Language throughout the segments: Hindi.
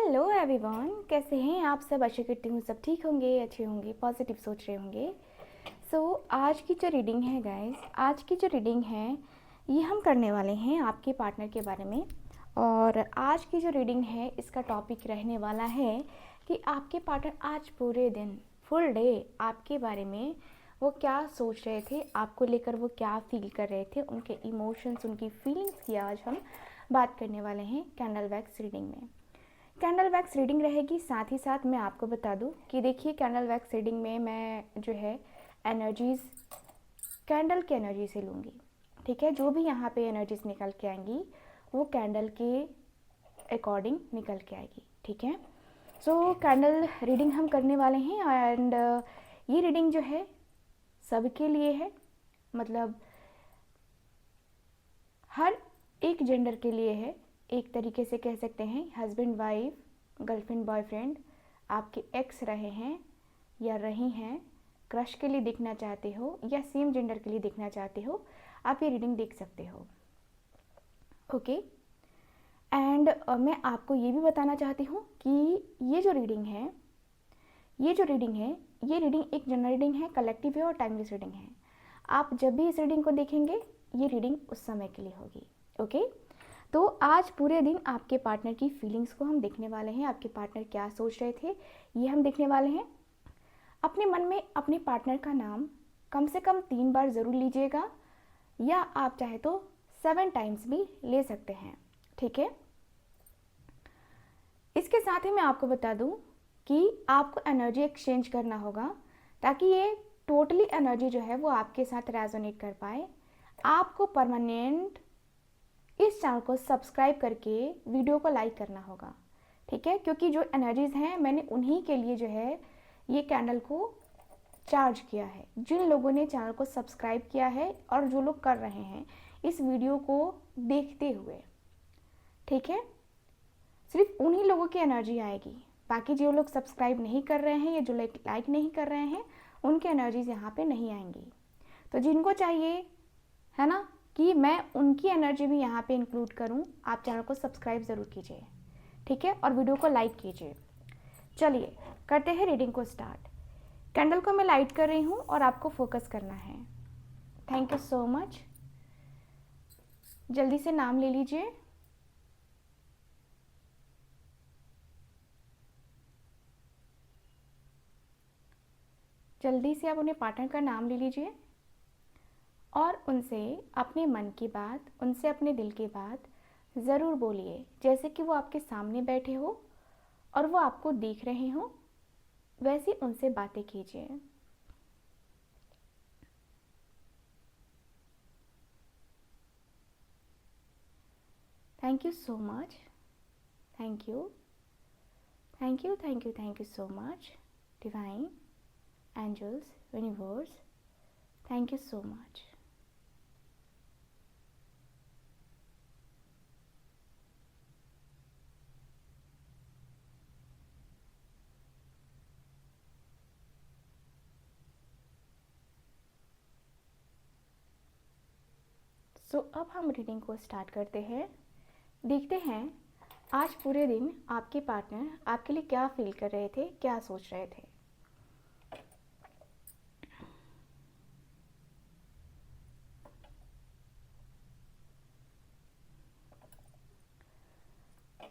हेलो एवरीवन, कैसे हैं आप सब। आशा करती हूँ सब ठीक होंगे, अच्छे होंगे, पॉजिटिव सोच रहे होंगे। आज की जो रीडिंग है गाइस, आज की जो रीडिंग है ये हम करने वाले हैं आपके पार्टनर के बारे में। और आज की जो रीडिंग है इसका टॉपिक रहने वाला है कि आपके पार्टनर आज पूरे दिन फुल डे आपके बारे में वो क्या सोच रहे थे, आपको लेकर वो क्या फील कर रहे थे, उनके इमोशंस, उनकी फीलिंग्स की आज हम बात करने वाले हैं कैंडल वैक्स रीडिंग में। कैंडल वैक्स रीडिंग रहेगी। साथ ही साथ मैं आपको बता दूं कि देखिए कैंडल वैक्स रीडिंग में मैं जो है एनर्जीज़ कैंडल की एनर्जी से लूँगी। ठीक है, जो भी यहाँ पे एनर्जीज निकल के आएंगी वो कैंडल के अकॉर्डिंग निकल के आएगी। ठीक है, कैंडल रीडिंग हम करने वाले हैं एंड ये रीडिंग जो है सबके लिए है, मतलब हर एक जेंडर के लिए है। एक तरीके से कह सकते हैं हस्बैंड वाइफ, गर्लफ्रेंड बॉयफ्रेंड, आपके एक्स रहे हैं या रही हैं, क्रश के लिए देखना चाहते हो या सेम जेंडर के लिए देखना चाहते हो, आप ये रीडिंग देख सकते हो। ओके, एंड मैं आपको ये भी बताना चाहती हूँ कि ये जो रीडिंग है ये रीडिंग एक जनरल रीडिंग है, कलेक्टिव है और टाइमलेस रीडिंग है। आप जब भी इस रीडिंग को देखेंगे ये रीडिंग उस समय के लिए होगी। ओके, तो आज पूरे दिन आपके पार्टनर की फीलिंग्स को हम देखने वाले हैं। आपके पार्टनर क्या सोच रहे थे ये हम देखने वाले हैं। अपने मन में अपने पार्टनर का नाम कम से कम 3 बार ज़रूर लीजिएगा, या आप चाहे तो 7 टाइम्स भी ले सकते हैं। ठीक है, इसके साथ ही मैं आपको बता दूं कि आपको एनर्जी एक्सचेंज करना होगा ताकि ये टोटली एनर्जी जो है वो आपके साथ रेजोनेट कर पाए। आपको परमानेंट इस चैनल को सब्सक्राइब करके वीडियो को लाइक करना होगा। ठीक है, क्योंकि जो एनर्जीज़ हैं मैंने उन्हीं के लिए जो है ये कैंडल को चार्ज किया है। जिन लोगों ने चैनल को सब्सक्राइब किया है और जो लोग कर रहे हैं इस वीडियो को देखते हुए, ठीक है, सिर्फ उन्हीं लोगों की एनर्जी आएगी। बाकी जो लोग सब्सक्राइब नहीं कर रहे हैं या जो लाइक नहीं कर रहे हैं उनकी एनर्जीज यहाँ पे नहीं आएंगी। तो जिनको चाहिए है ना कि मैं उनकी एनर्जी भी यहाँ पे इंक्लूड करूँ, आप चैनल को सब्सक्राइब ज़रूर कीजिए। ठीक है, और वीडियो को लाइक कीजिए। चलिए करते हैं रीडिंग को स्टार्ट। कैंडल को मैं लाइट कर रही हूँ और आपको फोकस करना है। Thank you so much. जल्दी से नाम ले लीजिए। जल्दी से आप अपने पार्टनर का नाम ले लीजिए और उनसे अपने मन की बात, उनसे अपने दिल की बात ज़रूर बोलिए, जैसे कि वो आपके सामने बैठे हो और वो आपको देख रहे हो, वैसे उनसे बातें कीजिए। Thank you so much. Thank you, thank you, thank you, thank you so much. Divine, angels, universe, thank you so much. अब हम रीडिंग को स्टार्ट करते हैं। देखते हैं आज पूरे दिन आपके पार्टनर आपके लिए क्या फील कर रहे थे, क्या सोच रहे थे।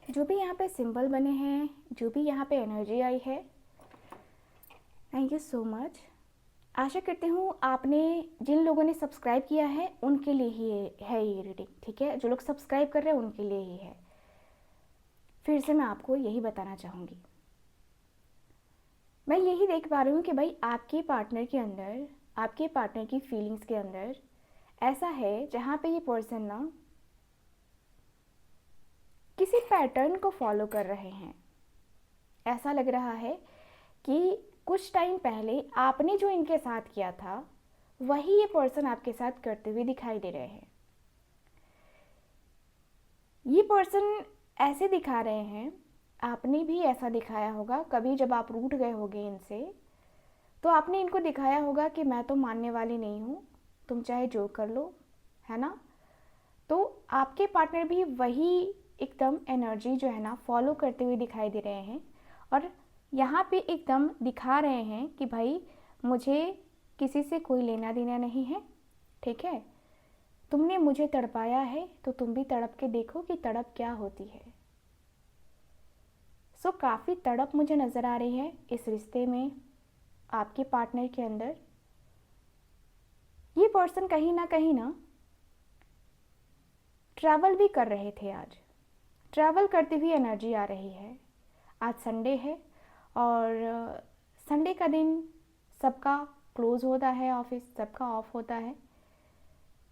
जो भी यहाँ पे सिंबल बने हैं, जो भी यहाँ पे एनर्जी आई है, थैंक यू सो मच। आशा करती हूँ आपने, जिन लोगों ने सब्सक्राइब किया है उनके लिए ही है ये रीडिंग। ठीक है, जो लोग सब्सक्राइब कर रहे हैं उनके लिए ही है। फिर से मैं आपको यही बताना चाहूँगी, मैं यही देख पा रही हूँ कि भाई आपके पार्टनर के अंदर, आपके पार्टनर की फीलिंग्स के अंदर ऐसा है जहाँ पे ये पर्सन ना किसी पैटर्न को फॉलो कर रहे हैं। ऐसा लग रहा है कि कुछ टाइम पहले आपने जो इनके साथ किया था वही ये पर्सन आपके साथ करते हुए दिखाई दे रहे हैं। ये पर्सन ऐसे दिखा रहे हैं, आपने भी ऐसा दिखाया होगा कभी जब आप रूठ गए होगे इनसे, तो आपने इनको दिखाया होगा कि मैं तो मानने वाली नहीं हूँ, तुम चाहे जो कर लो, है ना। तो आपके पार्टनर भी वही एकदम एनर्जी जो है ना फॉलो करते हुए दिखाई दे रहे हैं, और यहाँ पे एकदम दिखा रहे हैं कि भाई मुझे किसी से कोई लेना देना नहीं है, ठीक है। तुमने मुझे तड़पाया है तो तुम भी तड़प के देखो कि तड़प क्या होती है। सो काफ़ी तड़प मुझे नज़र आ रही है इस रिश्ते में, आपके पार्टनर के अंदर। ये पर्सन कहीं ना ट्रैवल भी कर रहे थे आज, ट्रैवल करती हुई एनर्जी आ रही है। आज संडे है और संडे का दिन सबका क्लोज़ होता है, ऑफिस सबका ऑफ होता है,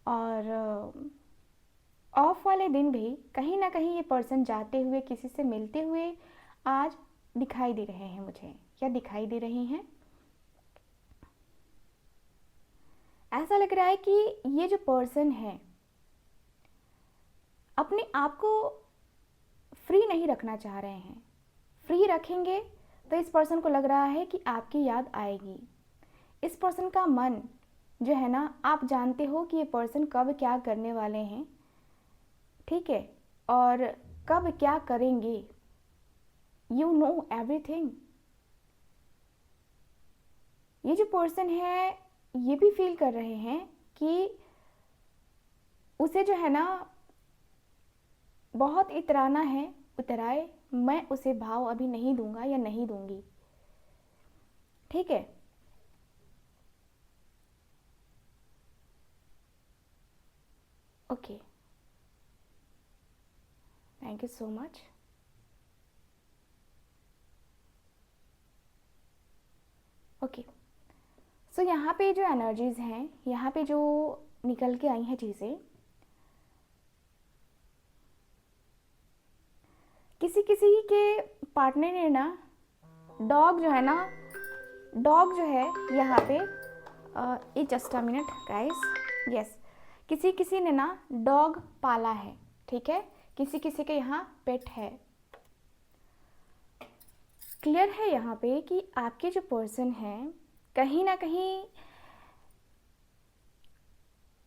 और ऑफ वाले दिन भी कहीं ना कहीं ये पर्सन जाते हुए किसी से मिलते हुए आज दिखाई दे रहे हैं मुझे, या दिखाई दे रही हैं। ऐसा लग रहा है कि ये जो पर्सन है अपने आप को फ्री नहीं रखना चाह रहे हैं। फ्री रखेंगे तो इस पर्सन को लग रहा है कि आपकी याद आएगी। इस पर्सन का मन जो है ना, आप जानते हो कि ये पर्सन कब क्या करने वाले हैं, ठीक है, और कब क्या करेंगे। You know everything. ये जो पर्सन है ये भी फील कर रहे हैं कि उसे जो है ना बहुत इतराना है, उतराए, मैं उसे भाव अभी नहीं दूंगा या नहीं दूंगी, ठीक है। Okay, thank you so much. Okay, so यहाँ पे जो एनर्जीज़ हैं, यहाँ पे जो निकल के आई हैं चीज़ें, किसी किसी के पार्टनर ने ना डॉग जो है ना, डॉग जो है यहाँ पे ये just a minute guys, yes, किसी किसी ने ना डॉग पाला है, ठीक है, किसी किसी के यहाँ पेट है। क्लियर है यहाँ पे कि आपके जो पर्सन है कहीं ना कहीं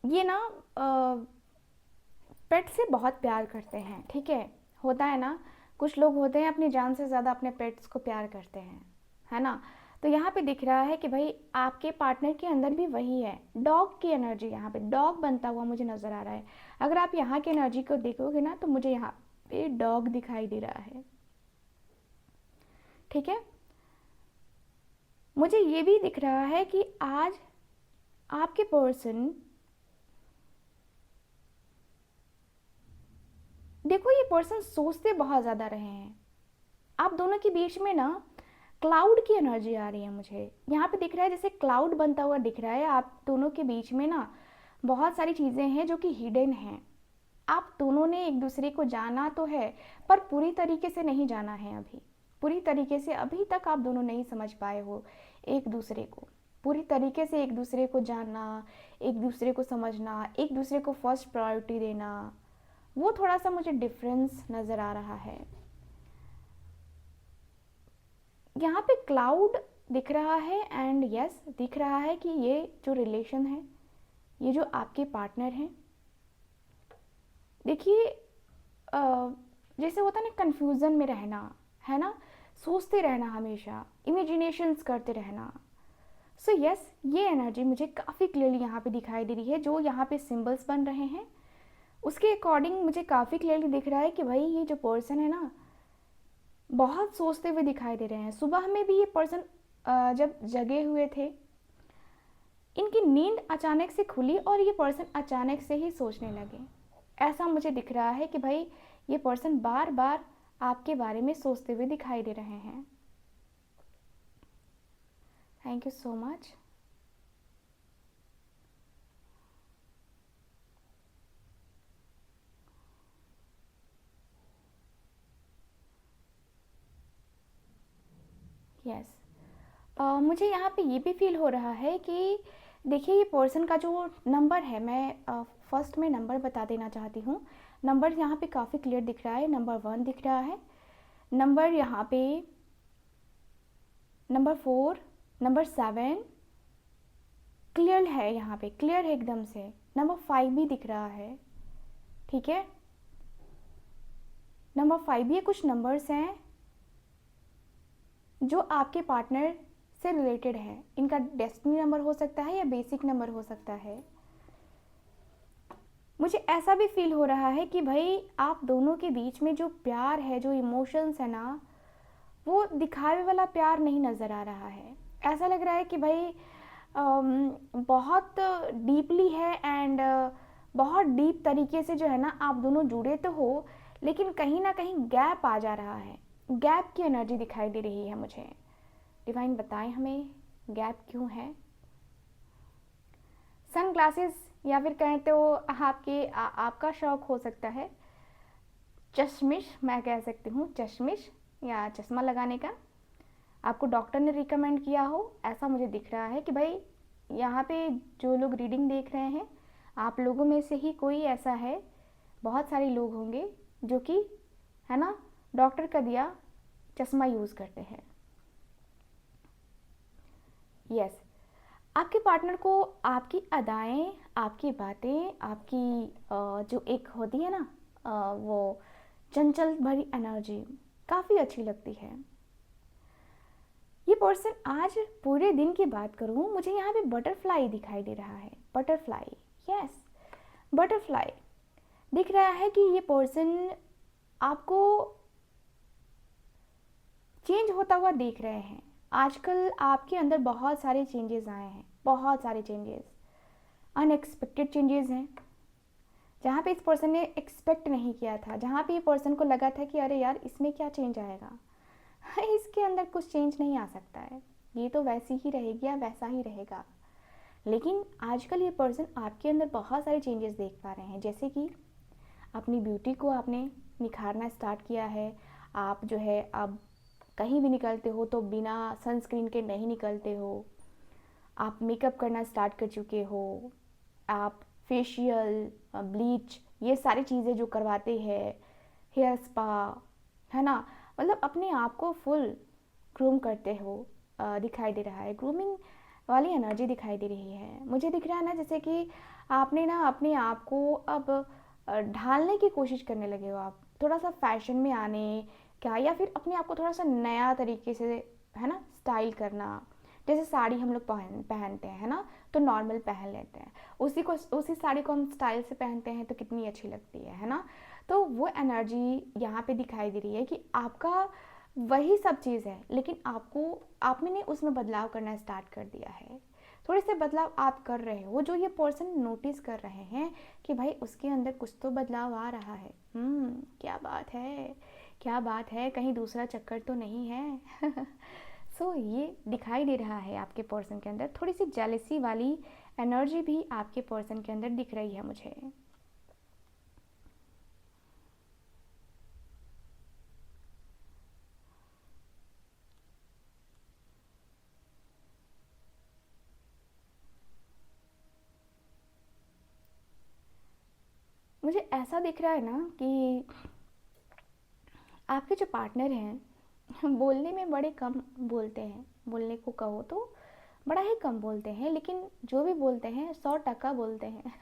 ये ना पेट से बहुत प्यार करते हैं, ठीक है। होता है ना, कुछ लोग होते हैं अपनी जान से ज़्यादा अपने पेट्स को प्यार करते हैं, है ना। तो यहाँ पे दिख रहा है कि भाई आपके पार्टनर के अंदर भी वही है, डॉग की एनर्जी, यहाँ पे डॉग बनता हुआ मुझे नज़र आ रहा है। अगर आप यहाँ की एनर्जी को देखोगे ना तो मुझे यहाँ पे डॉग दिखाई दे रहा है, ठीक है। मुझे ये भी दिख रहा है कि आज आपके पर्सन, देखो ये पर्सन सोचते बहुत ज़्यादा रहे हैं। आप दोनों के बीच में ना क्लाउड की एनर्जी आ रही है मुझे, यहाँ पे दिख रहा है जैसे क्लाउड बनता हुआ दिख रहा है। आप दोनों के बीच में ना बहुत सारी चीज़ें हैं जो कि हिडन हैं। आप दोनों ने एक दूसरे को जाना तो है पर पूरी तरीके से नहीं जाना है, अभी पूरी तरीके से अभी तक आप दोनों नहीं समझ पाए हो एक दूसरे को। पूरी तरीके से एक दूसरे को जानना, एक दूसरे को समझना, एक दूसरे को फर्स्ट प्रायोरिटी देना, वो थोड़ा सा मुझे डिफरेंस नज़र आ रहा है। यहाँ पे क्लाउड दिख रहा है एंड यस दिख रहा है कि ये जो रिलेशन है, ये जो आपके पार्टनर हैं, देखिए जैसे होता है ना कंफ्यूजन में रहना, है ना, सोचते रहना, हमेशा इमेजिनेशंस करते रहना। सो यस, ये एनर्जी मुझे काफ़ी क्लियरली यहाँ पे दिखाई दे रही है। जो यहाँ पे सिंबल्स बन रहे हैं उसके अकॉर्डिंग मुझे काफ़ी क्लियरली दिख रहा है कि भाई ये जो पर्सन है ना बहुत सोचते हुए दिखाई दे रहे हैं। सुबह में भी ये पर्सन जब जगे हुए थे, इनकी नींद अचानक से खुली और ये पर्सन अचानक से ही सोचने लगे। ऐसा मुझे दिख रहा है कि भाई ये पर्सन बार बार आपके बारे में सोचते हुए दिखाई दे रहे हैं। Thank you so much. Yes, मुझे यहाँ पे ये भी फील हो रहा है कि देखिए ये पर्सन का जो नंबर है, मैं फर्स्ट में नंबर बता देना चाहती हूँ। नंबर यहाँ पे काफ़ी क्लियर दिख रहा है, नंबर 1 दिख रहा है, नंबर यहाँ पे नंबर 4, नंबर 7 क्लियर है, यहाँ पे क्लियर है एकदम से। नंबर 5 भी दिख रहा है, ठीक है। नंबर 5, ये कुछ नंबर्स हैं जो आपके पार्टनर से रिलेटेड है। इनका डेस्टिनी नंबर हो सकता है या बेसिक नंबर हो सकता है। मुझे ऐसा भी फील हो रहा है कि भाई आप दोनों के बीच में जो प्यार है, जो इमोशंस है ना, वो दिखावे वाला प्यार नहीं नज़र आ रहा है। ऐसा लग रहा है कि भाई बहुत डीपली है एंड बहुत डीप तरीके से जो है ना आप दोनों जुड़े तो हो, लेकिन कहीं ना कहीं गैप आ जा रहा है। गैप की एनर्जी दिखाई दे रही है मुझे। डिवाइन बताएं हमें गैप क्यों है। सन ग्लासेस या फिर कहें तो आपका शौक हो सकता है चश्मिश, मैं कह सकती हूँ चश्मिश या चश्मा लगाने का। आपको डॉक्टर ने रिकमेंड किया हो, ऐसा मुझे दिख रहा है कि भाई यहाँ पे जो लोग रीडिंग देख रहे हैं, आप लोगों में से ही कोई ऐसा है, बहुत सारे लोग होंगे जो कि है ना डॉक्टर का दिया चश्मा यूज़ करते हैं। यस, आपके पार्टनर को आपकी अदाएं, आपकी बातें, आपकी जो एक होती है ना वो चंचल भरी एनर्जी काफ़ी अच्छी लगती है। ये पर्सन आज पूरे दिन की बात करूँ, मुझे यहाँ पे बटरफ्लाई दिखाई दे रहा है। बटरफ्लाई, यस, बटरफ्लाई दिख रहा है कि ये पर्सन आपको चेंज होता हुआ देख रहे हैं। आजकल आपके अंदर बहुत सारे चेंजेस आए हैं, बहुत सारे चेंजेस, अनएक्सपेक्टेड चेंजेस हैं, जहाँ पे इस पर्सन ने एक्सपेक्ट नहीं किया था, जहाँ पे ये पर्सन को लगा था कि अरे यार इसमें क्या चेंज आएगा, इसके अंदर कुछ चेंज नहीं आ सकता है, ये तो वैसी ही रहेगी या वैसा ही रहेगा। लेकिन आजकल ये पर्सन आपके अंदर बहुत सारे चेंजेस देख पा रहे हैं, जैसे कि अपनी ब्यूटी को आपने निखारना स्टार्ट किया है। आप जो है अब कहीं भी निकलते हो तो बिना सनस्क्रीन के नहीं निकलते हो। आप मेकअप करना स्टार्ट कर चुके हो। आप फेशियल, ब्लीच, ये सारी चीज़ें जो करवाते हैं, हेयर स्पा, है ना, मतलब अपने आप को फुल ग्रूम करते हो, दिखाई दे रहा है। ग्रूमिंग वाली एनर्जी दिखाई दे रही है। मुझे दिख रहा है ना जैसे कि आपने ना अपने आप को अब ढालने की कोशिश करने लगे हो, आप थोड़ा सा फैशन में आने क्या, या फिर अपने आप को थोड़ा सा नया तरीके से है ना स्टाइल करना। जैसे साड़ी हम लोग पहनते हैं, है ना, तो नॉर्मल पहन लेते हैं, उसी साड़ी को हम स्टाइल से पहनते हैं तो कितनी अच्छी लगती है ना। तो वो एनर्जी यहाँ पे दिखाई दे रही है कि आपका वही सब चीज़ है, लेकिन आपने उसमें बदलाव करना स्टार्ट कर दिया है। थोड़े से बदलाव आप कर रहे हो, जो ये पर्सन नोटिस कर रहे हैं कि भाई उसके अंदर कुछ तो बदलाव आ रहा है। क्या बात है, क्या बात है, कहीं दूसरा चक्कर तो नहीं है। सो ये दिखाई दे रहा है आपके पर्सन के अंदर थोड़ी सी जेलसी वाली एनर्जी भी आपके पर्सन के अंदर दिख रही है मुझे। मुझे ऐसा दिख रहा है ना कि आपके जो पार्टनर हैं बोलने में बड़े कम बोलते हैं, बोलने को कहो तो बड़ा ही कम बोलते हैं, लेकिन जो भी बोलते हैं 100% बोलते हैं।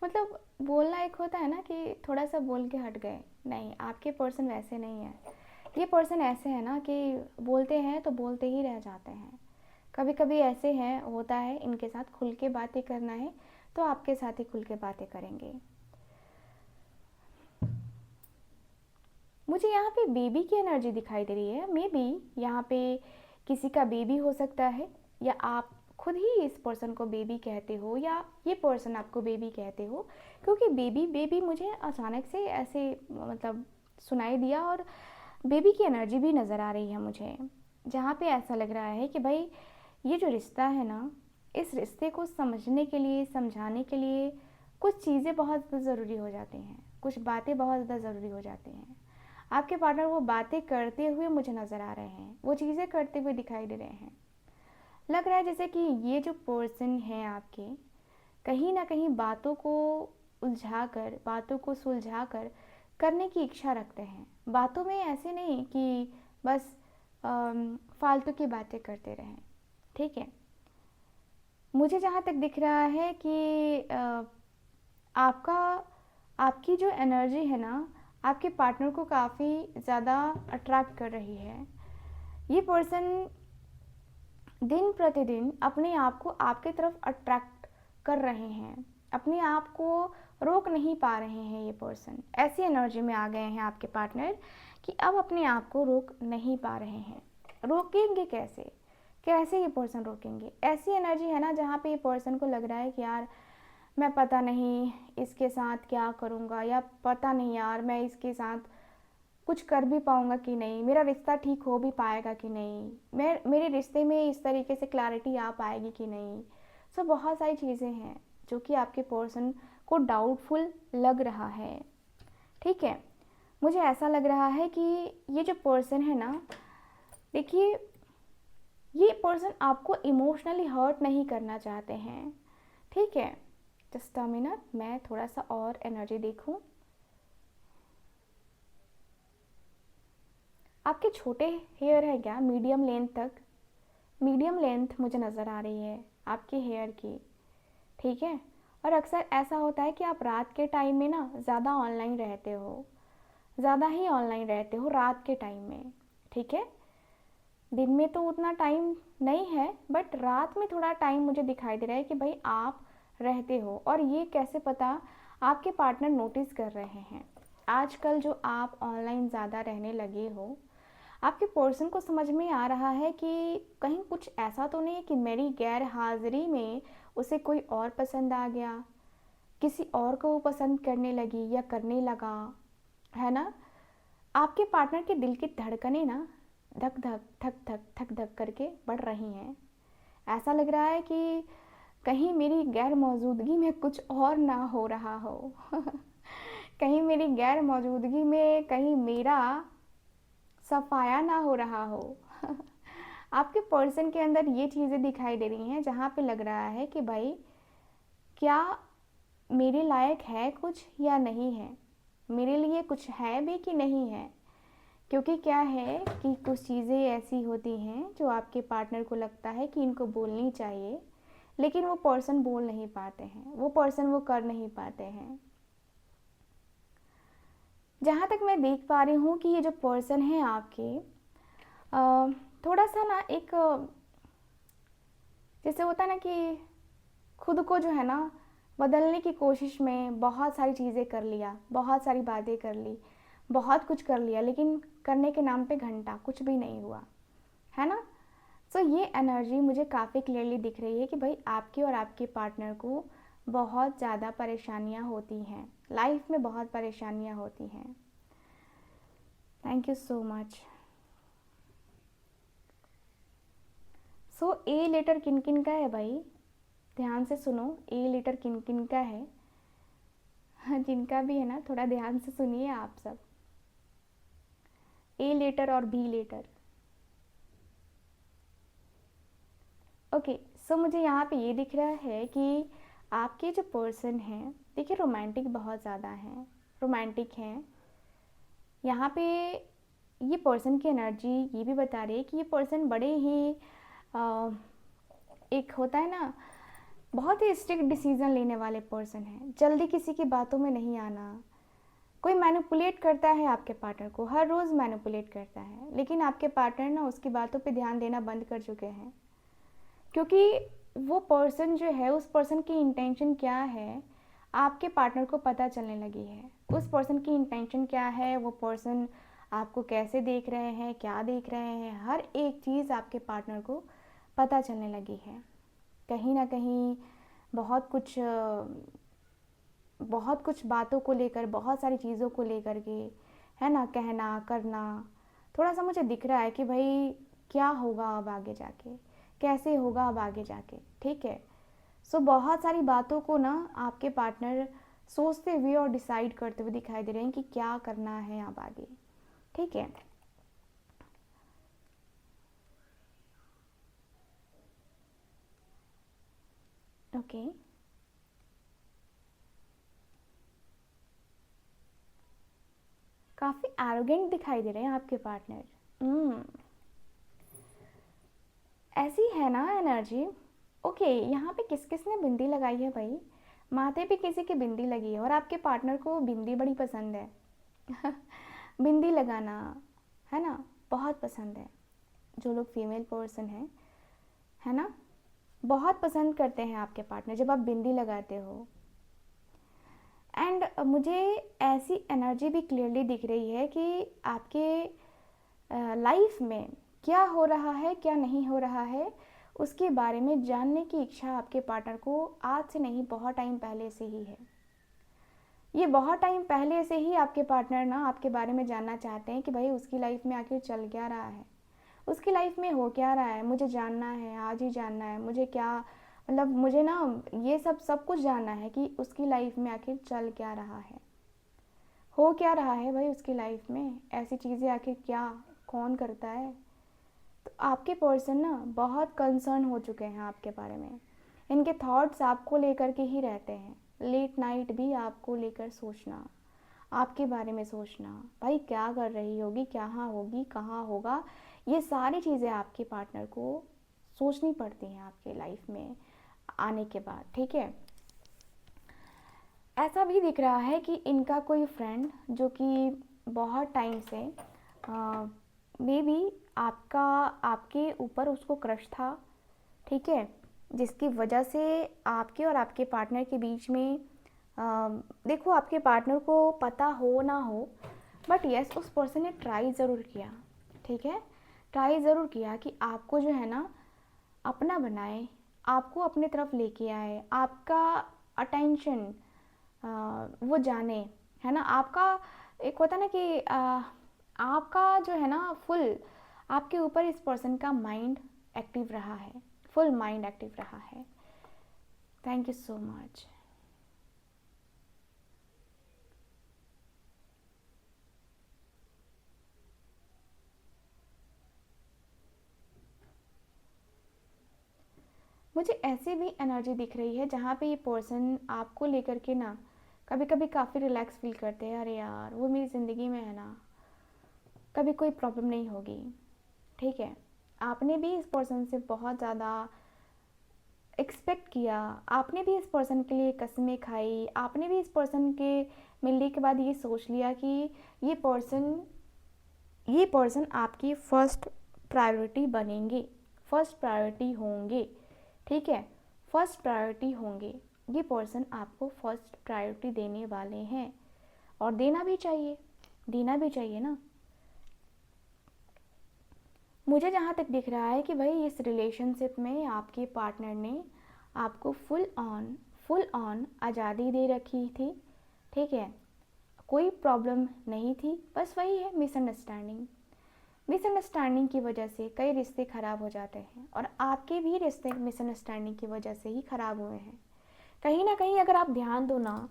मतलब बोलना एक होता है ना कि थोड़ा सा बोल के हट गए, नहीं, आपके पर्सन वैसे नहीं है। ये पर्सन ऐसे है ना कि बोलते हैं तो बोलते ही रह जाते हैं। कभी कभी ऐसे हैं, होता है इनके साथ खुल के बातें करना है तो आपके साथ ही खुल के बातें करेंगे। मुझे यहाँ पे बेबी की एनर्जी दिखाई दे रही है। मे बी यहाँ पे किसी का बेबी हो सकता है, या आप खुद ही इस पर्सन को बेबी कहते हो, या ये पर्सन आपको बेबी कहते हो, क्योंकि बेबी बेबी मुझे अचानक से ऐसे मतलब सुनाई दिया, और बेबी की एनर्जी भी नज़र आ रही है मुझे, जहाँ पे ऐसा लग रहा है कि भाई ये जो रिश्ता है ना, इस रिश्ते को समझने के लिए, समझाने के लिए कुछ चीज़ें बहुत ज़्यादा ज़रूरी हो जाती हैं, कुछ बातें बहुत ज़्यादा ज़रूरी हो जाती हैं। आपके पार्टनर वो बातें करते हुए मुझे नज़र आ रहे हैं, वो चीज़ें करते हुए दिखाई दे रहे हैं। लग रहा है जैसे कि ये जो पर्सन है आपके, कहीं ना कहीं बातों को उलझा कर, बातों को सुलझा कर करने की इच्छा रखते हैं। बातों में ऐसे नहीं कि बस फालतू की बातें करते रहें, ठीक है। मुझे जहाँ तक दिख रहा है कि आपका आपकी जो एनर्जी है ना, आपके पार्टनर को काफ़ी ज़्यादा अट्रैक्ट कर रही है। ये पर्सन दिन प्रतिदिन अपने आप को आपके तरफ अट्रैक्ट कर रहे हैं, अपने आप को रोक नहीं पा रहे हैं। ये पर्सन ऐसी एनर्जी में आ गए हैं आपके पार्टनर कि अब अपने आप को रोक नहीं पा रहे हैं। रोकेंगे कैसे, कैसे ये पर्सन रोकेंगे? ऐसी एनर्जी है ना जहाँ पे ये पर्सन को लग रहा है कि यार मैं पता नहीं इसके साथ क्या करूँगा, या पता नहीं यार मैं इसके साथ कुछ कर भी पाऊँगा कि नहीं, मेरा रिश्ता ठीक हो भी पाएगा कि नहीं, मेरे रिश्ते में इस तरीके से क्लैरिटी आ पाएगी कि नहीं। सो बहुत सारी चीज़ें हैं जो कि आपके पर्सन को डाउटफुल लग रहा है। ठीक है, मुझे ऐसा लग रहा है कि ये जो पर्सन है ना, देखिए ये पर्सन आपको इमोशनली हर्ट नहीं करना चाहते हैं। ठीक है, जस्ट अ मिनट, मैं थोड़ा सा और एनर्जी देखूं। आपके छोटे हेयर है क्या, मीडियम लेंथ तक? मीडियम लेंथ मुझे नज़र आ रही है आपके हेयर की। ठीक है, और अक्सर ऐसा होता है कि आप रात के टाइम में ना ज़्यादा ऑनलाइन रहते हो, ज़्यादा ही ऑनलाइन रहते हो रात के टाइम में। ठीक है, दिन में तो उतना टाइम नहीं है, बट रात में थोड़ा टाइम मुझे दिखाई दे रहा है कि भाई आप रहते हो। और ये कैसे पता, आपके पार्टनर नोटिस कर रहे हैं। आजकल जो आप ऑनलाइन ज़्यादा रहने लगे हो, आपके पर्सन को समझ में आ रहा है कि कहीं कुछ ऐसा तो नहीं है कि मेरी गैर हाजिरी में उसे कोई और पसंद आ गया, किसी और को वो पसंद करने लगी या करने लगा, है ना? आपके पार्टनर के दिल की धड़कनें ना धक धक थक थक थक धक करके बढ़ रही हैं। ऐसा लग रहा है कि कहीं मेरी गैर मौजूदगी में कुछ और ना हो रहा हो कहीं मेरी गैर मौजूदगी में कहीं मेरा सफाया ना हो रहा हो आपके पर्सन के अंदर ये चीज़ें दिखाई दे रही हैं जहाँ पे लग रहा है कि भाई क्या मेरे लायक है कुछ या नहीं है, मेरे लिए कुछ है भी कि नहीं है। क्योंकि क्या है कि कुछ चीज़ें ऐसी होती हैं जो आपके पार्टनर को लगता है कि इनको बोलनी चाहिए, लेकिन वो पर्सन बोल नहीं पाते हैं, वो पर्सन वो कर नहीं पाते हैं। जहाँ तक मैं देख पा रही हूँ कि ये जो पर्सन है आपके थोड़ा सा ना एक जैसे होता है ना कि खुद को जो है ना बदलने की कोशिश में बहुत सारी चीज़ें कर लिया, बहुत सारी बातें कर ली, बहुत कुछ कर लिया, लेकिन करने के नाम पे घंटा कुछ भी नहीं हुआ, है ना? सो ये एनर्जी मुझे काफ़ी क्लियरली दिख रही है कि भाई आपके और आपके पार्टनर को बहुत ज़्यादा परेशानियाँ होती हैं, लाइफ में बहुत परेशानियाँ होती हैं। Thank you so much. So a letter किन किन का है भाई, ध्यान से सुनो। ए लेटर किन किन का है, हाँ जिनका भी है ना थोड़ा ध्यान से सुनिए आप सब। ए लेटर और बी लेटर। ओके, सो मुझे यहाँ पे ये दिख रहा है कि आपके जो पर्सन हैं, देखिए रोमांटिक बहुत ज़्यादा हैं, रोमांटिक हैं। यहाँ पे ये पर्सन की एनर्जी ये भी बता रही है कि ये पर्सन बड़े ही एक होता है ना बहुत ही स्ट्रिक्ट डिसीज़न लेने वाले पर्सन हैं। जल्दी किसी की बातों में नहीं आना। कोई मैनिपुलेट करता है आपके पार्टनर को, हर रोज़ मैनिपुलेट करता है, लेकिन आपके पार्टनर ना उसकी बातों पे ध्यान देना बंद कर चुके हैं। क्योंकि वो पर्सन जो है, उस पर्सन की इंटेंशन क्या है आपके पार्टनर को पता चलने लगी है। उस पर्सन की इंटेंशन क्या है, वो पर्सन आपको कैसे देख रहे हैं, क्या देख रहे हैं, हर एक चीज़ आपके पार्टनर को पता चलने लगी है। कहीं ना कहीं बहुत कुछ बातों को लेकर, बहुत सारी चीज़ों को लेकर के, है ना, कहना करना थोड़ा सा मुझे दिख रहा है कि भाई क्या होगा अब आगे जाके, कैसे होगा अब आगे जाके। ठीक है, सो बहुत सारी बातों को ना आपके पार्टनर सोचते हुए और डिसाइड करते हुए दिखाई दे रहे हैं कि क्या करना है अब आगे। ठीक है, ओके। काफ़ी एरोगेंट दिखाई दे रहे हैं आपके पार्टनर। ऐसी है ना एनर्जी। ओके, यहाँ पे किस किस ने बिंदी लगाई है भाई? माथे पे किसी की बिंदी लगी है और आपके पार्टनर को बिंदी बड़ी पसंद है। बिंदी लगाना, है ना, बहुत पसंद है। जो लोग फीमेल पर्सन है ना, बहुत पसंद करते हैं आपके पार्टनर जब आप बिंदी लगाते हो। एंड मुझे ऐसी एनर्जी भी क्लियरली दिख रही है कि आपके लाइफ में क्या हो रहा है, क्या नहीं हो रहा है, उसके बारे में जानने की इच्छा आपके पार्टनर को आज से नहीं, बहुत टाइम पहले से ही है। ये बहुत टाइम पहले से ही आपके पार्टनर ना आपके बारे में जानना चाहते हैं कि भाई उसकी लाइफ में आखिर चल क्या रहा है, उसकी लाइफ में हो क्या रहा है, मुझे जानना है, आज ही जानना है, मुझे क्या मतलब मुझे ना ये सब कुछ जानना है कि उसकी लाइफ में आखिर चल क्या रहा है, हो क्या रहा है भाई उसकी लाइफ में, ऐसी चीज़ें आखिर क्या कौन करता है। तो आपके पर्सन ना बहुत कंसर्न हो चुके हैं आपके बारे में। इनके थॉट्स आपको लेकर के ही रहते हैं। लेट नाइट भी आपको लेकर सोचना, आपके बारे में सोचना, भाई क्या कर रही होगी, कहाँ होगी, कहाँ होगा, ये सारी चीज़ें आपके पार्टनर को सोचनी पड़ती हैं आपके लाइफ में आने के बाद, ठीक है। ऐसा भी दिख रहा है कि इनका कोई फ्रेंड जो कि बहुत टाइम से मे बी आपके ऊपर उसको क्रश था, ठीक है, जिसकी वजह से आपके और आपके पार्टनर के बीच में देखो आपके पार्टनर को पता हो ना हो, बट यस उस पर्सन ने ट्राई ज़रूर किया, ठीक है, ट्राई ज़रूर किया कि आपको जो है ना अपना बनाए, आपको अपने तरफ लेके आए, आपका अटेंशन वो जाने, है ना, आपका एक होता ना कि आपका जो है ना फुल आपके ऊपर इस पर्सन का माइंड एक्टिव रहा है, फुल माइंड एक्टिव रहा है। Thank you so much. मुझे ऐसी भी एनर्जी दिख रही है जहाँ पे ये पर्सन आपको लेकर के ना कभी कभी काफ़ी रिलैक्स फील करते हैं, अरे यार वो मेरी ज़िंदगी में है ना, कभी कोई प्रॉब्लम नहीं होगी, ठीक है। आपने भी इस पर्सन से बहुत ज़्यादा एक्सपेक्ट किया, आपने भी इस पर्सन के लिए कस्में खाई, आपने भी इस पर्सन के मिलने के बाद ये सोच लिया कि ये पर्सन ये पर्सन आपकी फ़र्स्ट प्रायोरिटी बनेंगे, फर्स्ट प्रायोरिटी होंगे, ठीक है, फर्स्ट प्रायोरिटी होंगे। ये पर्सन आपको फर्स्ट प्रायोरिटी देने वाले हैं और देना भी चाहिए ना। मुझे जहाँ तक दिख रहा है कि भाई इस रिलेशनशिप में आपके पार्टनर ने आपको फुल ऑन आज़ादी दे रखी थी, ठीक है, कोई प्रॉब्लम नहीं थी, बस वही है मिसअंडरस्टैंडिंग की वजह से कई रिश्ते ख़राब हो जाते हैं और आपके भी रिश्ते मिसअंडरस्टैंडिंग की वजह से ही ख़राब हुए हैं। कहीं ना कहीं अगर आप ध्यान दो ना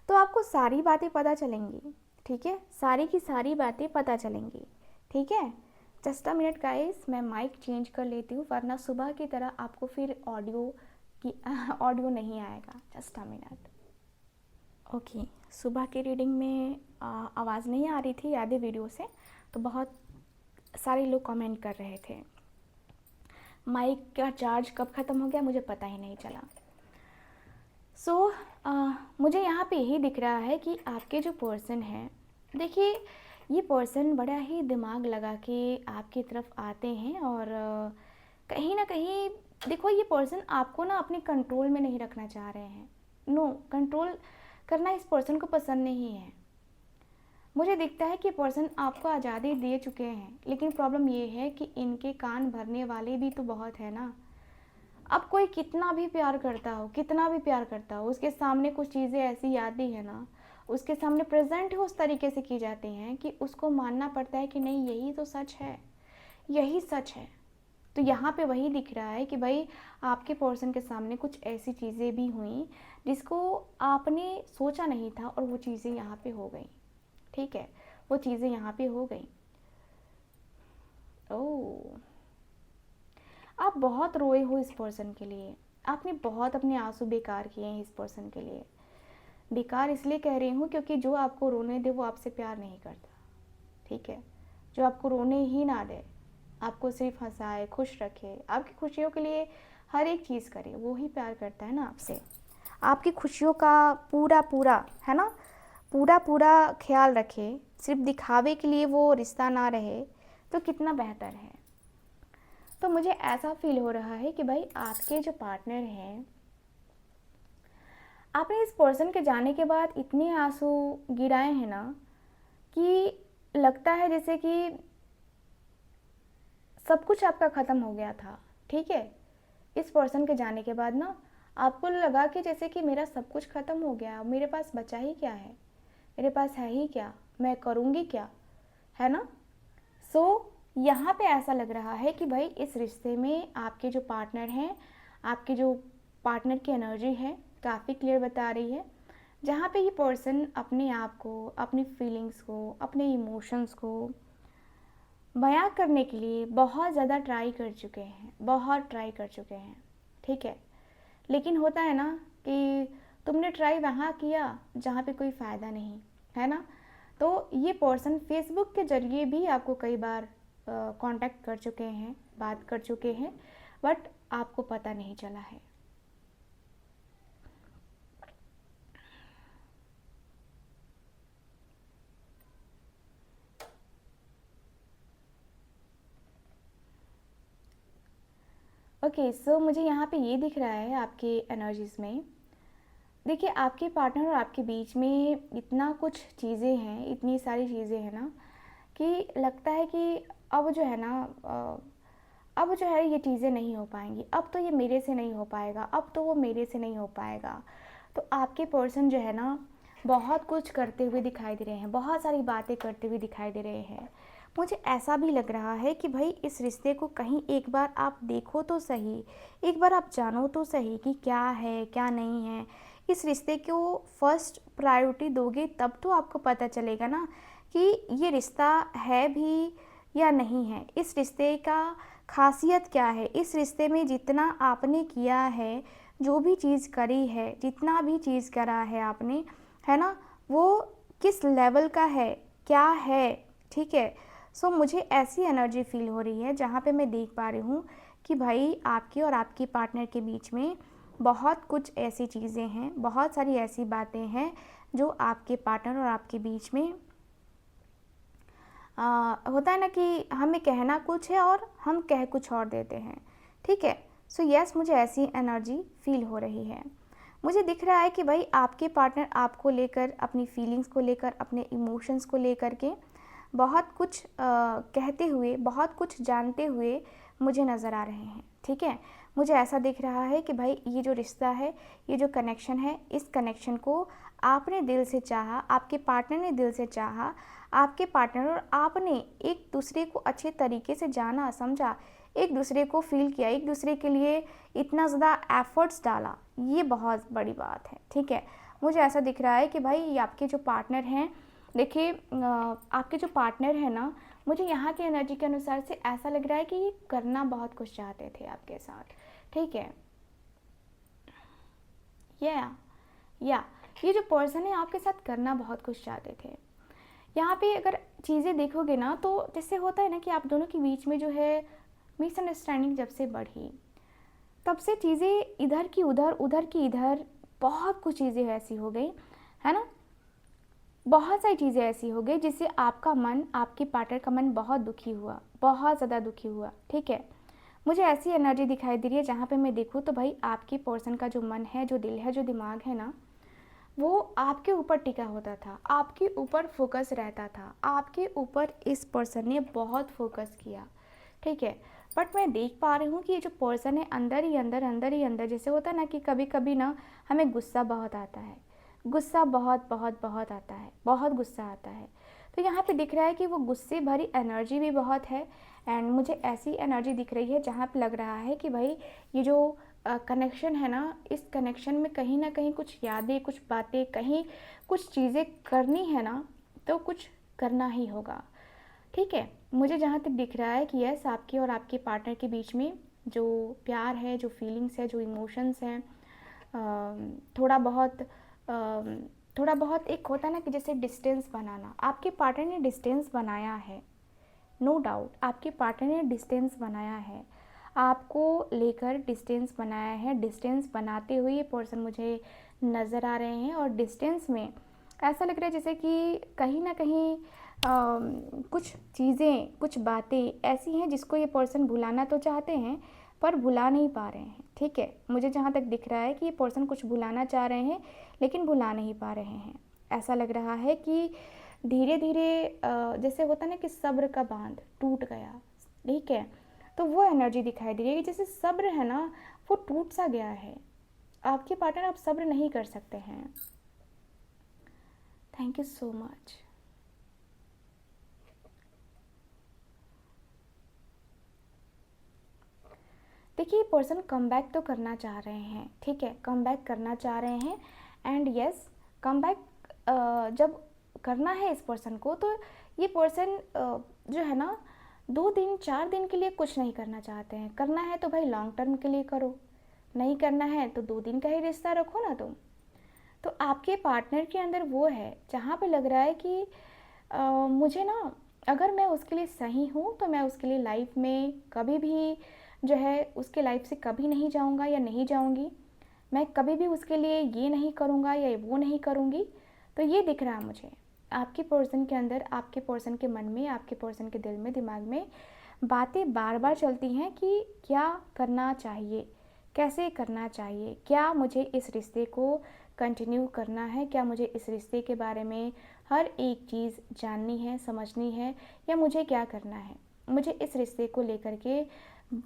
तो आपको सारी बातें पता चलेंगी, ठीक है, सारी की सारी बातें पता चलेंगी, ठीक है। जस्ट अ मिनट गाइस, मैं माइक चेंज कर लेती हूँ वरना सुबह की तरह आपको फिर ऑडियो नहीं आएगा। Just a minute. ओके, सुबह की रीडिंग में आवाज़ नहीं आ रही थी आधे वीडियो से, तो बहुत सारे लोग कमेंट कर रहे थे। माइक का चार्ज कब ख़त्म हो गया मुझे पता ही नहीं चला। सो मुझे यहाँ पे यही दिख रहा है कि आपके जो पर्सन है, देखिए ये पर्सन बड़ा ही दिमाग लगा के आपकी तरफ आते हैं और कहीं ना कहीं देखो ये पर्सन आपको ना अपने कंट्रोल में नहीं रखना चाह रहे हैं। नो, कंट्रोल करना इस पर्सन को पसंद नहीं है। मुझे दिखता है कि पर्सन आपको आज़ादी दे चुके हैं, लेकिन प्रॉब्लम ये है कि इनके कान भरने वाले भी तो बहुत है ना। अब कोई कितना भी प्यार करता हो उसके सामने कुछ चीज़ें ऐसी आती है ना, उसके सामने प्रेजेंट ही उस तरीके से की जाती हैं कि उसको मानना पड़ता है कि नहीं यही तो सच है, यही सच है। तो यहाँ पे वही दिख रहा है कि भाई आपके पर्सन के सामने कुछ ऐसी चीज़ें भी हुई जिसको आपने सोचा नहीं था और वो चीज़ें यहाँ पे हो गई, ठीक है, वो चीज़ें यहाँ पे हो गई। ओह, आप बहुत रोए हो इस पर्सन के लिए, आपने बहुत अपने आंसू बेकार किए हैं इस पर्सन के लिए। बेकार इसलिए कह रही हूँ क्योंकि जो आपको रोने दे वो आपसे प्यार नहीं करता, ठीक है, जो आपको रोने ही ना दे, आपको सिर्फ हंसाए, खुश रखे, आपकी खुशियों के लिए हर एक चीज़ करे, वो ही प्यार करता है ना आपसे। आपकी खुशियों का पूरा पूरा है ना, पूरा पूरा ख्याल रखे, सिर्फ दिखावे के लिए वो रिश्ता ना रहे, तो कितना बेहतर है। तो मुझे ऐसा फील हो रहा है कि भाई आपके जो पार्टनर हैं, आपने इस पर्सन के जाने के बाद इतने आंसू गिराए हैं ना कि लगता है जैसे कि सब कुछ आपका ख़त्म हो गया था। ठीक है, इस पर्सन के जाने के बाद ना आपको लगा कि जैसे कि मेरा सब कुछ ख़त्म हो गया, मेरे पास बचा ही क्या है, मेरे पास है ही क्या, मैं करूँगी क्या, है ना। सो यहाँ पे ऐसा लग रहा है कि भाई इस रिश्ते में आपके जो पार्टनर हैं, आपके जो पार्टनर की एनर्जी है काफ़ी क्लियर बता रही है, जहाँ पे ये पर्सन अपने आप को, अपनी फीलिंग्स को, अपने इमोशंस को बयां करने के लिए बहुत ज़्यादा ट्राई कर चुके हैं, बहुत ट्राई कर चुके हैं। ठीक है, लेकिन होता है ना कि तुमने ट्राई वहाँ किया जहाँ पे कोई फ़ायदा नहीं है ना। तो ये पर्सन फेसबुक के ज़रिए भी आपको कई बार कांटेक्ट कर चुके हैं, बात कर चुके हैं, बट आपको पता नहीं चला है। ओके, सो मुझे यहाँ पे ये दिख रहा है आपके एनर्जीज़ में। देखिए, आपके पार्टनर और आपके बीच में इतना कुछ चीज़ें हैं, इतनी सारी चीज़ें हैं ना कि लगता है कि अब जो है ना अब जो है ये चीज़ें नहीं हो पाएंगी, अब तो ये मेरे से नहीं हो पाएगा, अब तो वो मेरे से नहीं हो पाएगा। तो आपके पर्सन जो है ना बहुत कुछ करते हुए दिखाई दे रहे हैं, बहुत सारी बातें करते हुए दिखाई दे रहे हैं। मुझे ऐसा भी लग रहा है कि भाई इस रिश्ते को कहीं एक बार आप देखो तो सही, एक बार आप जानो तो सही कि क्या है क्या नहीं है। इस रिश्ते को फर्स्ट प्रायोरिटी दोगे तब तो आपको पता चलेगा ना कि ये रिश्ता है भी या नहीं है, इस रिश्ते का खासियत क्या है, इस रिश्ते में जितना आपने किया है, जो भी चीज़ करी है, जितना भी चीज़ करा है आपने, है ना, वो किस लेवल का है, क्या है। ठीक है, सो मुझे ऐसी एनर्जी फील हो रही है जहाँ पे मैं देख पा रही हूँ कि भाई आपके और आपकी पार्टनर के बीच में बहुत कुछ ऐसी चीज़ें हैं, बहुत सारी ऐसी बातें हैं जो आपके पार्टनर और आपके बीच में होता है ना कि हमें कहना कुछ है और हम कह कुछ और देते हैं। ठीक है, सो यस, मुझे ऐसी एनर्जी फील हो रही है। मुझे दिख रहा है कि भाई आपके पार्टनर आपको लेकर, अपनी फीलिंग्स को लेकर, अपने इमोशंस को लेकर के बहुत कुछ कहते हुए, बहुत कुछ जानते हुए मुझे नज़र आ रहे हैं। ठीक है, मुझे ऐसा दिख रहा है कि भाई ये जो रिश्ता है, ये जो कनेक्शन है, इस कनेक्शन को आपने दिल से चाहा, आपके पार्टनर ने दिल से चाहा, आपके पार्टनर और आपने एक दूसरे को अच्छे तरीके से जाना, समझा, एक दूसरे को फील किया, एक दूसरे के लिए इतना ज़्यादा एफर्ट्स डाला, ये बहुत बड़ी बात है। ठीक है, मुझे ऐसा दिख रहा है कि भाई ये आपके जो पार्टनर हैं, देखिए आपके जो पार्टनर हैं ना, मुझे यहाँ की एनर्जी के अनुसार से ऐसा लग रहा है कि ये करना बहुत कुछ चाहते थे आपके साथ। ठीक है, या या ये जो पर्सन है आपके साथ करना बहुत कुछ चाहते थे। यहाँ पे अगर चीज़ें देखोगे ना तो जैसे होता है ना कि आप दोनों के बीच में जो है मिसअंडरस्टैंडिंग जब से बढ़ी, तब से चीज़ें इधर की उधर, उधर की इधर, बहुत कुछ चीज़ें ऐसी हो गई, है ना। बहुत सारी चीज़ें ऐसी हो गई जिससे आपका मन, आपके पार्टनर का मन बहुत दुखी हुआ, बहुत ज़्यादा दुखी हुआ। ठीक है, मुझे ऐसी एनर्जी दिखाई दे रही है जहाँ पे मैं देखूँ तो भाई आपके पर्सन का जो मन है, जो दिल है, जो दिमाग है ना, वो आपके ऊपर टिका होता था, आपके ऊपर फोकस रहता था, आपके ऊपर इस पर्सन ने बहुत फोकस किया। ठीक है, बट मैं देख पा रही हूँ कि ये जो पर्सन है अंदर ही अंदर, अंदर ही अंदर, जैसे होता है ना कि कभी कभी ना हमें गुस्सा बहुत आता है, गुस्सा बहुत बहुत बहुत आता है, बहुत गुस्सा आता है। तो यहाँ पे दिख रहा है कि वो गुस्से भरी एनर्जी भी बहुत है। एंड मुझे ऐसी एनर्जी दिख रही है जहाँ पे लग रहा है कि भाई ये जो कनेक्शन है ना, इस कनेक्शन में कहीं ना कहीं कुछ यादें, कुछ बातें, कहीं कुछ चीज़ें करनी है ना, तो कुछ करना ही होगा। ठीक है, मुझे जहाँ तक दिख रहा है कि यस, आपके और आपके पार्टनर के बीच में जो प्यार है, जो फीलिंग्स है, जो इमोशंस हैं, थोड़ा बहुत थोड़ा बहुत एक होता है ना कि जैसे डिस्टेंस बनाना, आपके पार्टनर ने डिस्टेंस बनाया है, नो डाउट आपके पार्टनर ने डिस्टेंस बनाया है, आपको लेकर डिस्टेंस बनाया है। डिस्टेंस बनाते हुए ये पर्सन मुझे नज़र आ रहे हैं और डिस्टेंस में ऐसा लग रहा है जैसे कि कहीं ना कहीं कुछ चीज़ें, कुछ बातें ऐसी हैं जिसको ये पर्सन भुलाना तो चाहते हैं पर भुला नहीं पा रहे हैं। ठीक है, मुझे जहाँ तक दिख रहा है कि ये पर्सन कुछ भुलाना चाह रहे हैं लेकिन भुला नहीं पा रहे हैं। ऐसा लग रहा है कि धीरे धीरे जैसे होता है ना कि सब्र का बांध टूट गया। ठीक है, तो वो एनर्जी दिखाई दे रही है कि जैसे सब्र है ना वो टूट सा गया है। आपके पार्टनर अब सब्र नहीं कर सकते हैं। Thank you so much. देखिए, पर्सन कम बैक तो करना चाह रहे हैं। ठीक है, कम बैक करना चाह रहे हैं एंड यस, कम बैक जब करना है इस पर्सन को तो ये पर्सन जो है ना 2 दिन 4 दिन के लिए कुछ नहीं करना चाहते हैं। करना है तो भाई लॉन्ग टर्म के लिए करो, नहीं करना है तो 2 दिन का ही रिश्ता रखो ना तुम। तो आपके पार्टनर के अंदर वो है जहाँ पे लग रहा है कि मुझे ना, अगर मैं उसके लिए सही हूँ तो मैं उसके लिए लाइफ में कभी भी जो है उसके लाइफ से कभी नहीं जाऊँगा या नहीं जाऊँगी। मैं कभी भी उसके लिए ये नहीं करूँगा या वो नहीं करूँगी। तो ये दिख रहा है मुझे आपके पर्सन के अंदर, आपके पर्सन के मन में, आपके पर्सन के दिल में, दिमाग में बातें बार बार चलती हैं कि क्या करना चाहिए, कैसे करना चाहिए, क्या मुझे इस रिश्ते को कंटिन्यू करना है, क्या मुझे इस रिश्ते के बारे में हर एक चीज़ जाननी है, समझनी है, या मुझे क्या करना है। मुझे इस रिश्ते को लेकर के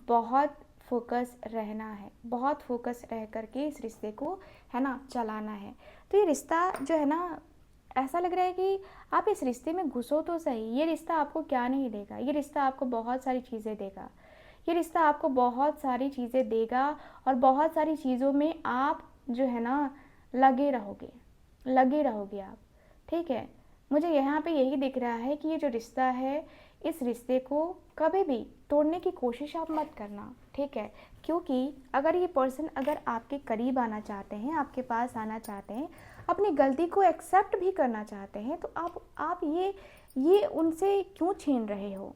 बहुत फोकस रहना है, बहुत फोकस रह करके इस रिश्ते को है ना चलाना है। तो ये रिश्ता जो है ना, ऐसा लग रहा है कि आप इस रिश्ते में घुसो तो सही। ये रिश्ता आपको क्या नहीं देगा, ये रिश्ता आपको बहुत सारी चीज़ें देगा। ये रिश्ता आपको बहुत सारी चीज़ें देगा और बहुत सारी चीज़ों में आप जो है ना लगे रहोगे, लगे रहोगे आप। ठीक है, मुझे यहाँ पे यही दिख रहा है कि ये जो रिश्ता है, इस रिश्ते को कभी भी तोड़ने की कोशिश आप मत करना। ठीक है, क्योंकि अगर ये पर्सन अगर आपके करीब आना चाहते हैं, आपके पास आना चाहते हैं, अपनी गलती को एक्सेप्ट भी करना चाहते हैं, तो आप ये उनसे क्यों छीन रहे हो,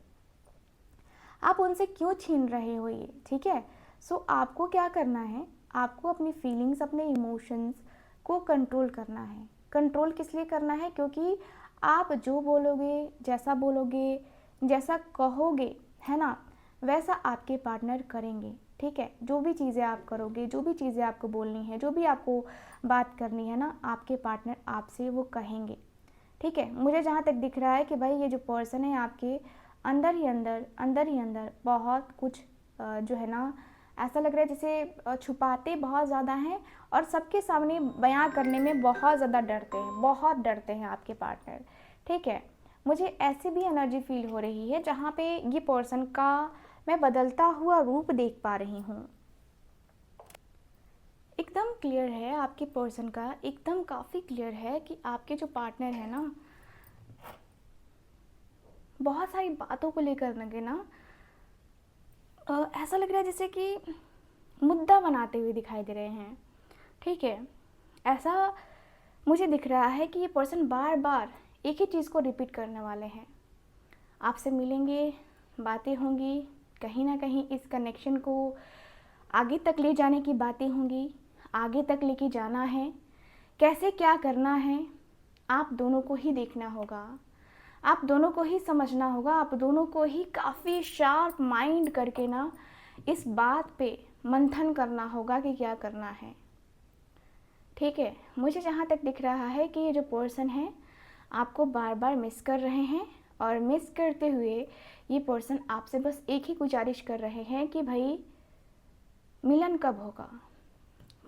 आप उनसे क्यों छीन रहे हो ये। ठीक है, सो आपको क्या करना है, आपको अपनी फीलिंग्स, अपने इमोशंस को कंट्रोल करना है। कंट्रोल किस लिए करना है, क्योंकि आप जो बोलोगे, जैसा कहोगे है ना, वैसा आपके पार्टनर करेंगे। ठीक है, जो भी चीज़ें आप करोगे, जो भी चीज़ें आपको बोलनी है, जो भी आपको बात करनी है ना, आपके पार्टनर आपसे वो कहेंगे। ठीक है, मुझे जहाँ तक दिख रहा है कि भाई ये जो पर्सन है आपके अंदर ही अंदर बहुत कुछ जो है ना, ऐसा लग रहा है जैसे छुपाते बहुत ज़्यादा हैं और सबके सामने बयां करने में बहुत ज़्यादा डरते हैं, बहुत डरते हैं आपके पार्टनर। ठीक है, मुझे ऐसी भी एनर्जी फील हो रही है जहाँ पे ये पर्सन का मैं बदलता हुआ रूप देख पा रही हूँ। एकदम क्लियर है आपके पर्सन का, एकदम काफ़ी क्लियर है कि आपके जो पार्टनर है ना, बहुत सारी बातों को लेकर लगे ना ऐसा लग रहा है जैसे कि मुद्दा बनाते हुए दिखाई दे रहे हैं। ठीक है, ऐसा मुझे दिख रहा है कि ये पर्सन बार बार एक ही चीज़ को रिपीट करने वाले हैं। आपसे मिलेंगे, बातें होंगी, कहीं ना कहीं इस कनेक्शन को आगे तक ले जाने की बातें होंगी, आगे तक लेके जाना है, कैसे क्या करना है, आप दोनों को ही देखना होगा, आप दोनों को ही समझना होगा, आप दोनों को ही काफ़ी शार्प माइंड करके ना इस बात पे मंथन करना होगा कि क्या करना है। ठीक है, मुझे जहाँ तक दिख रहा है कि ये जो पर्सन है आपको बार बार मिस कर रहे हैं और मिस करते हुए ये पर्सन आपसे बस एक ही गुजारिश कर रहे हैं कि भाई मिलन कब होगा,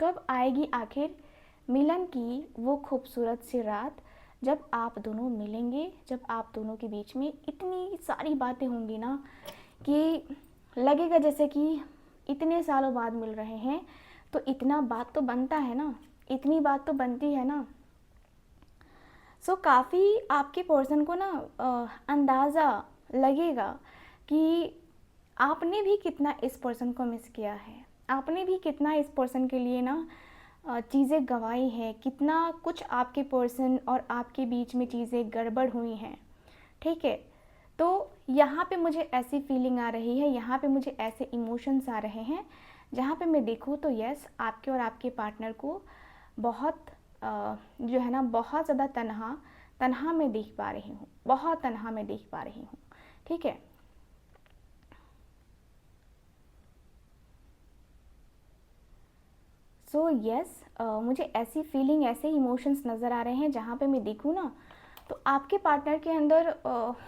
कब आएगी आखिर मिलन की वो खूबसूरत सी रात, जब आप दोनों मिलेंगे, जब आप दोनों के बीच में इतनी सारी बातें होंगी ना कि लगेगा जैसे कि इतने सालों बाद मिल रहे हैं। तो इतना बात तो बनता है ना, इतनी बात तो बनती है ना। सो काफ़ी आपके पर्सन को ना अंदाज़ा लगेगा कि आपने भी कितना इस पर्सन को मिस किया है, आपने भी कितना इस पर्सन के लिए ना चीज़ें गंवाई हैं, कितना कुछ आपके पर्सन और आपके बीच में चीज़ें गड़बड़ हुई हैं। ठीक है, तो यहाँ पे मुझे ऐसी फीलिंग आ रही है, यहाँ पे मुझे ऐसे इमोशंस आ रहे हैं जहाँ पे मैं देखूँ तो यस, आपके और आपके पार्टनर को बहुत जो है ना बहुत ज़्यादा तन्हा मैं दिख पा रही हूँ, बहुत तन्हा मैं दिख पा रही हूँ। ठीक है, सो यस, मुझे ऐसी फीलिंग, ऐसे इमोशंस नज़र आ रहे हैं जहाँ पे मैं देखूँ ना तो आपके पार्टनर के अंदर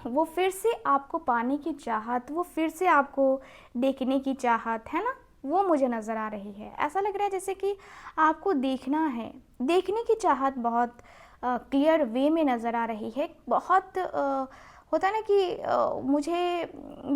वो फिर से आपको पाने की चाहत, वो फिर से आपको देखने की चाहत है ना, वो मुझे नज़र आ रही है। ऐसा लग रहा है जैसे कि आपको देखना है, देखने की चाहत बहुत क्लियर वे में नज़र आ रही है। बहुत होता है ना कि मुझे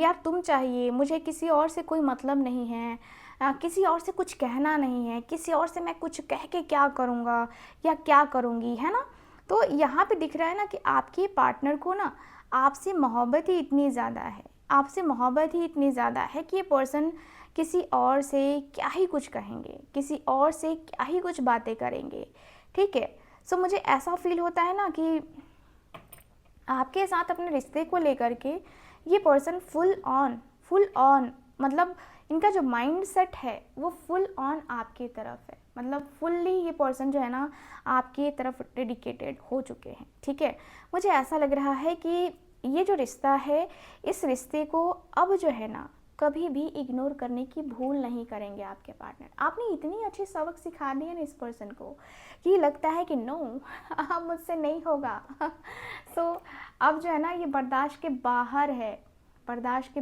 यार तुम चाहिए, मुझे किसी और से कोई मतलब नहीं है, किसी और से कुछ कहना नहीं है, किसी और से मैं कुछ कह के क्या करूँगा या क्या करूँगी, है ना। तो यहाँ पे दिख रहा है ना कि आपके पार्टनर को ना आपसे मोहब्बत ही इतनी ज़्यादा है, आपसे मोहब्बत ही इतनी ज़्यादा है कि ये पर्सन किसी और से क्या ही कुछ कहेंगे, किसी और से क्या ही कुछ बातें करेंगे। ठीक है, सो मुझे ऐसा फील होता है ना कि आपके साथ अपने रिश्ते को लेकर के ये पर्सन फुल ऑन मतलब इनका जो माइंड सेट है वो फुल ऑन आपकी तरफ है, मतलब फुल्ली ये पर्सन जो है ना आपकी तरफ डेडिकेटेड हो चुके हैं। ठीक है, मुझे ऐसा लग रहा है कि ये जो रिश्ता है, इस रिश्ते को अब जो है ना कभी भी इग्नोर करने की भूल नहीं करेंगे आपके पार्टनर। आपने इतनी अच्छी सबक सिखा दी है ना इस पर्सन को कि लगता है कि नो अब मुझसे नहीं होगा। सो अब जो है ना ये बर्दाश्त के बाहर है, बर्दाश्त के